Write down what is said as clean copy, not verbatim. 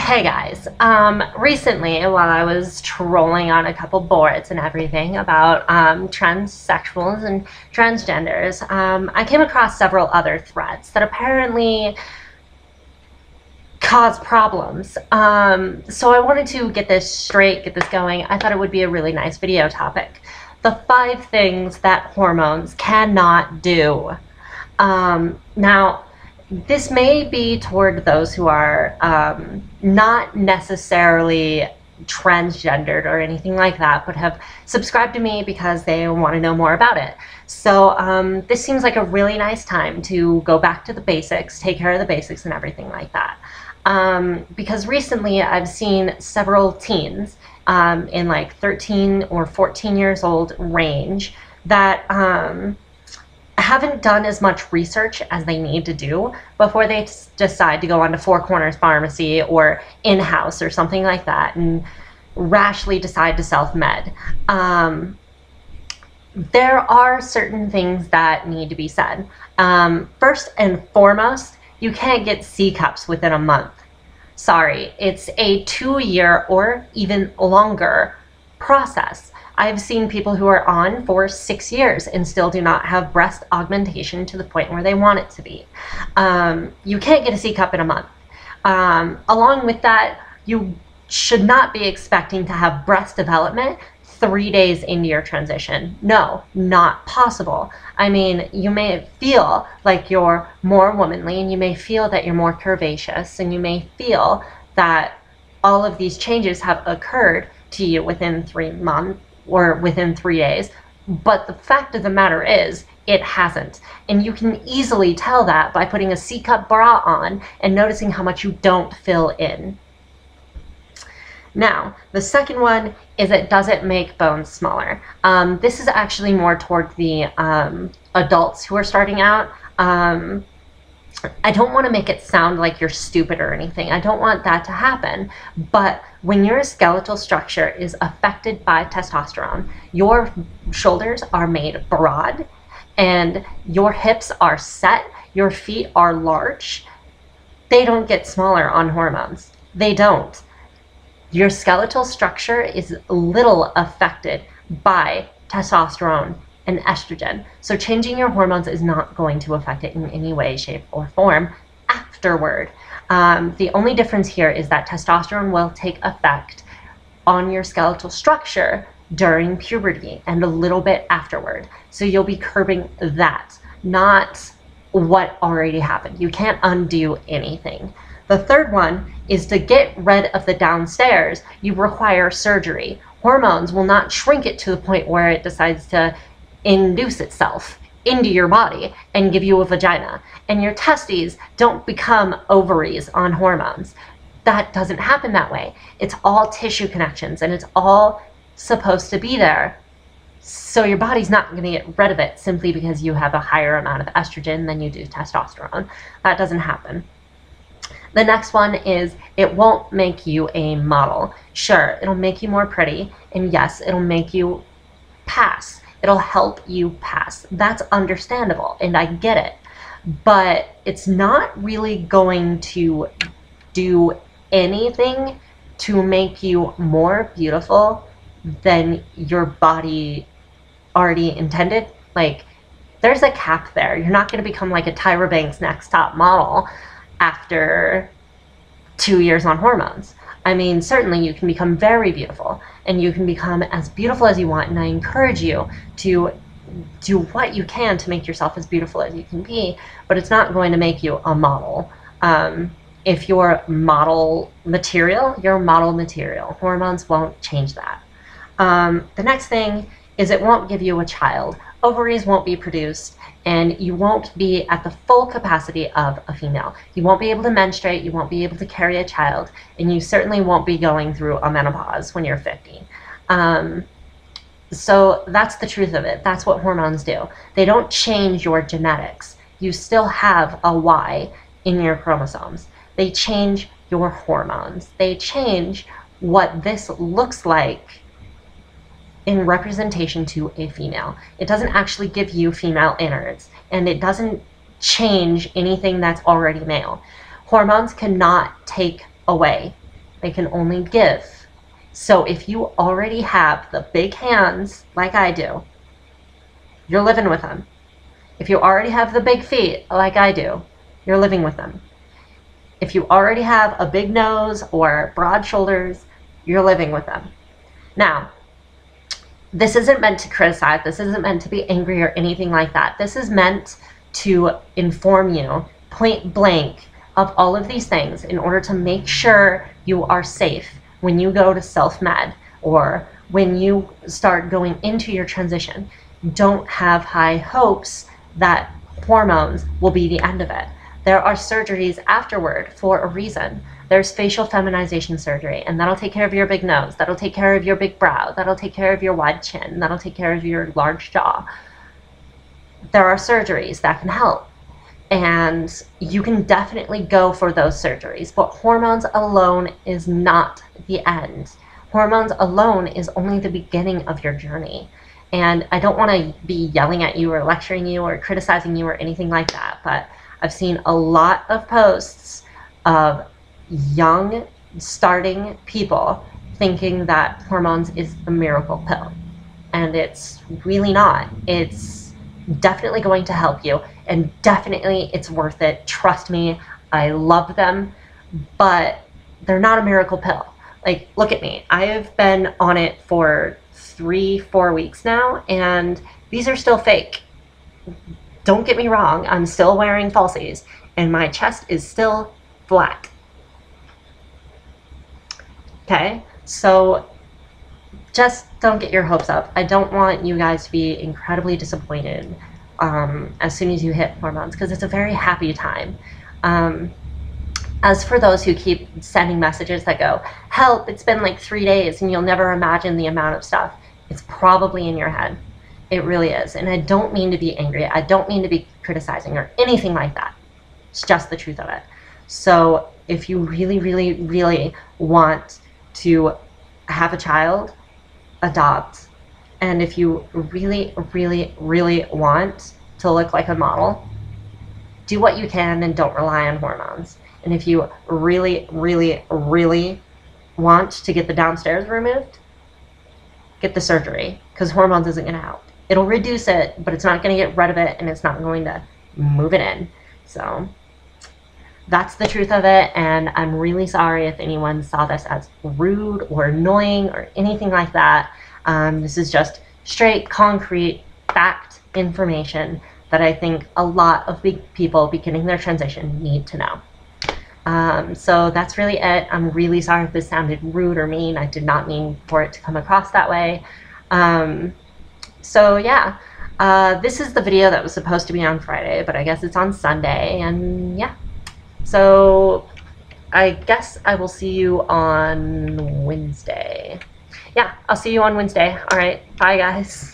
Hey guys, recently while I was trolling on a couple boards and everything about transsexuals and transgenders, I came across several other threads that apparently cause problems. So I wanted to get this straight, get this going. I thought it would be a really nice video topic. The 5 things that hormones cannot do. Now, this may be toward those who are not necessarily transgendered or anything like that, but have subscribed to me because they want to know more about it. So this seems like a really nice time to go back to the basics, take care of the basics and everything like that. Because recently I've seen several teens in like 13 or 14 years old range that haven't done as much research as they need to do before they decide to go on to Four Corners Pharmacy or in-house or something like that and rashly decide to self-med. There are certain things that need to be said. First and foremost, you can't get C-cups within a month. Sorry, it's a 2-year or even longer process. I've seen people who are on for 6 years and still do not have breast augmentation to the point where they want it to be. You can't get a C-cup in a month. Along with that, you should not be expecting to have breast development 3 days into your transition. No, not possible. I mean, you may feel like you're more womanly and you may feel that you're more curvaceous and you may feel that all of these changes have occurred to you within 3 months or within 3 days, but the fact of the matter is it hasn't. And you can easily tell that by putting a C-cup bra on and noticing how much you don't fill in. Now, the second one is it doesn't make bones smaller. This is actually more toward the adults who are starting out. I don't want to make it sound like you're stupid or anything. I don't want that to happen. But when your skeletal structure is affected by testosterone, your shoulders are made broad and your hips are set, your feet are large. They don't get smaller on hormones. They don't. Your skeletal structure is little affected by testosterone and estrogen. So changing your hormones is not going to affect it in any way, shape, or form afterward. The only difference here is that testosterone will take effect on your skeletal structure during puberty and a little bit afterward. So you'll be curbing that, not what already happened. You can't undo anything. The third one is to get rid of the downstairs, you require surgery. Hormones will not shrink it to the point where it decides to induce itself into your body and give you a vagina. And your testes don't become ovaries on hormones. That doesn't happen that way. It's all tissue connections and it's all supposed to be there. So your body's not going to get rid of it simply because you have a higher amount of estrogen than you do testosterone. That doesn't happen. The next one is it won't make you a model. Sure, it'll make you more pretty, and yes, it'll make you pass. It'll help you pass. That's understandable, and I get it. But it's not really going to do anything to make you more beautiful than your body already intended. Like, there's a cap there. You're not going to become like a Tyra Banks Next Top Model after 2 years on hormones. I mean, certainly you can become very beautiful and you can become as beautiful as you want, and I encourage you to do what you can to make yourself as beautiful as you can be, but it's not going to make you a model. If you're model material, you're model material. Hormones won't change that. The next thing is it won't give you a child. Ovaries won't be produced, and you won't be at the full capacity of a female. You won't be able to menstruate, you won't be able to carry a child, and you certainly won't be going through a menopause when you're 50. So that's the truth of it. That's what hormones do. They don't change your genetics. You still have a Y in your chromosomes. They change your hormones. They change what this looks like in representation to a female. It doesn't actually give you female innards, and it doesn't change anything that's already male. Hormones cannot take away they can only give. So if you already have the big hands like I do, you're living with them. If you already have the big feet like I do, you're living with them. If you already have a big nose or broad shoulders, you're living with them. Now, this isn't meant to criticize. This isn't meant to be angry or anything like that. This is meant to inform you point blank of all of these things in order to make sure you are safe when you go to self-med or when you start going into your transition. Don't have high hopes that hormones will be the end of it. There are surgeries afterward for a reason. There's facial feminization surgery, and that'll take care of your big nose. That'll take care of your big brow. That'll take care of your wide chin. That'll take care of your large jaw. There are surgeries that can help, and you can definitely go for those surgeries, but hormones alone is not the end. Hormones alone is only the beginning of your journey. And I don't want to be yelling at you or lecturing you or criticizing you or anything like that, but I've seen a lot of posts of young starting people thinking that hormones is the miracle pill, and it's really not. It's definitely going to help you, and definitely it's worth it. Trust me, I love them, but they're not a miracle pill. Like, look at me. I have been on it for 3-4 weeks now, and these are still fake. Don't get me wrong, I'm still wearing falsies, and my chest is still flat. Okay, so just don't get your hopes up. I don't want you guys to be incredibly disappointed as soon as you hit hormones, because it's a very happy time. As for those who keep sending messages that go, help, it's been like 3 days and you'll never imagine the amount of stuff, it's probably in your head. It really is. And I don't mean to be angry. I don't mean to be criticizing or anything like that. It's just the truth of it. So if you really, really, really want to have a child, adopt. And if you really, really, really want to look like a model, do what you can and don't rely on hormones. And if you really, really, really want to get the downstairs removed, get the surgery, because hormones isn't going to help. It'll reduce it, but it's not going to get rid of it, and it's not going to move it in. So that's the truth of it, and I'm really sorry if anyone saw this as rude or annoying or anything like that. This is just straight, concrete, fact information that I think a lot of big people beginning their transition need to know. So that's really it. I'm really sorry if this sounded rude or mean. I did not mean for it to come across that way. So yeah, this is the video that was supposed to be on Friday, but I guess it's on Sunday, and yeah. So I guess I will see you on Wednesday. Yeah, I'll see you on Wednesday. All right, bye guys.